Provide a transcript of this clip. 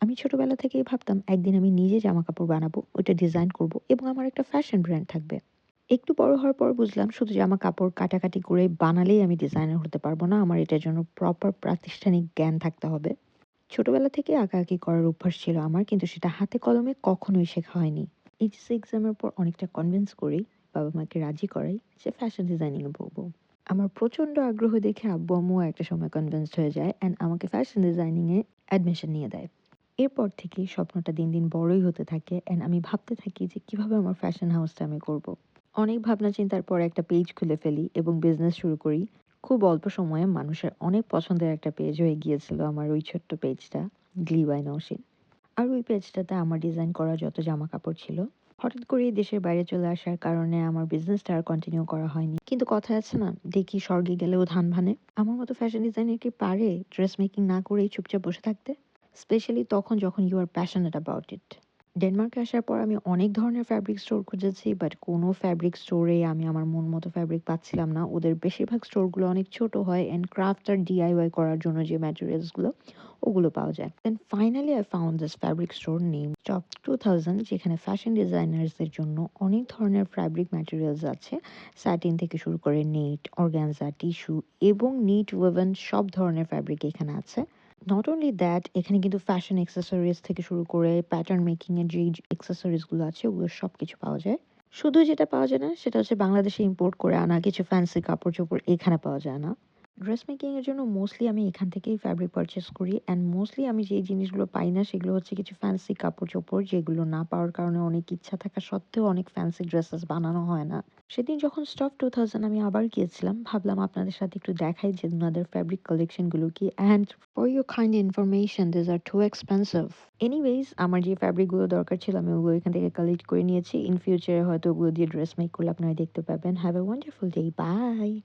আমি ছোটবেলা থেকেই ভাবতাম একদিন আমি নিজে জামাকাপড় বানাবো, ওইটা ডিজাইন করব এবং আমার একটা ফ্যাশন ব্র্যান্ড থাকবে। একটু বড় হওয়ার পর বুঝলাম শুধু জামাকাপড় কাটাকাটি করে বানালেই আমি ডিজাইনার হতে পারবো না। আমার এটার জন্য প্রপার প্রাতিষ্ঠানিক জ্ঞান থাকতে হবে। ছোটবেলা থেকে আঁকাআঁকি করার অভ্যাস ছিল আমার, কিন্তু সেটা হাতে কলমে কখনোই শেখা হয়নি। এইচএসসি এক্সামের পর অনেকটা কনভিন্স করি, বাবা-মাকে রাজি করাই যে ফ্যাশন ডিজাইনিং এ পড়বো। আমার প্রচন্ড আগ্রহ দেখে আব্বু-আম্মুও একটা সময় কনভিন্সড হয়ে যায় অ্যান্ড আমাকে ফ্যাশন ডিজাইনিং এ অ্যাডমিশন নিয়ে দেয়। এরপর থেকেই স্বপ্নটা দিন, দিন বড়ই হতে থাকে অ্যান্ড আমি ভাবতে থাকি যে কিভাবে আমার ফ্যাশন হাউসটা আমি করব। অনেক ভাবনা চিন্তার পর একটা পেজ খুলে ফেলি এবং বিজনেস শুরু করি। খুব অল্প সময়ে মানুষের অনেক পছন্দের একটা পেজ হয়ে গিয়েছিল আমার ওই ছোট্ট পেজটা, গ্লি বাই নওশিন। আর ওই পেজটাতে আমার ডিজাইন করা যত জামাকাপড় ছিল, হঠাৎ করেই দেশের বাইরে চলে আসার কারণে আমার বিজনেসটা আর কন্টিনিউ করা হয়নি। কিন্তু কথায় আছে না, দেখি স্বর্গে গেলেও ধান ভানে। আমার মতো ফ্যাশন ডিজাইনার কি পারে ড্রেস মেকিং না করেই চুপচাপ বসে থাকতে? স্পেশালি তখন যখন you are passionate about it. ডেনমার্কে আসার পর আমি অনেক ধরনের ফ্যাব্রিক স্টোর খুঁজেছি, বাট কোনো ফ্যাব্রিক স্টোরে আমি আমার মন মতো ফ্যাব্রিক পাচ্ছিলাম না। ওদের বেশিরভাগ স্টোরগুলো অনেক ছোট হয় অ্যান্ড ক্রাফট আর ডিআইওয়াই করার জন্য যে ম্যাটেরিয়ালসগুলো, ওগুলো পাওয়া যায়। Then finally I found this fabric store name top 2000, যেখানে ফ্যাশন ডিজাইনার্সদের জন্য অনেক ধরনের ফ্যাব্রিক ম্যাটেরিয়ালস আছে। স্যাটিন থেকে শুরু করে নেট, অর্গানজা, টিস্যু এবং নিট ওয়েভেন সব ধরনের ফ্যাব্রিক এখানে আছে। নট অনলি দ্যাট, এখানে কিন্তু ফ্যাশন অ্যাক্সেসরিজ থেকে শুরু করে প্যাটার্ন মেকিং এর যেই অ্যাক্সেসরিজ গুলো আছে ওগুলো সবকিছু পাওয়া যায়। শুধু যেটা পাওয়া যায় না সেটা হচ্ছে বাংলাদেশে ইম্পোর্ট করে আনা কিছু ফ্যান্সি কাপড়-চোপড় এখানে পাওয়া যায় না। ড্রেস মেকিং এর জন্য মোস্টলি আমি এখান থেকেই ফ্যাব্রিক পারচেজ করি অ্যান্ড মোস্টলি আমি যেই জিনিসগুলো পাই না সেগুলো হচ্ছে কিছু ফ্যান্সি কাপড়-চোপড়, যেগুলো না পাওয়ার কারণে অনেক ইচ্ছা থাকা সত্ত্বেও অনেক ফ্যান্সি ড্রেসেস বানানো হয় না। সেদিন যখন স্টক 2000 আমি আবার গিয়েছিলাম, ভাবলাম আপনাদের সাথে একটু দেখাই যে উনাদের ফ্যাব্রিক কালেকশন গুলো কি। And for your kind information, this are too expensive. Anyways, আমার যে ফ্যাব্রিক গুলো দরকার ছিল আমি ওগুলো এখান থেকে কালেক্ট করে নিয়েছি। ইন ফিউচারে হয়তো ওগুলো দিয়ে ড্রেস মেক করলে আপনারা দেখতে পাবেন। Have a wonderful day. By.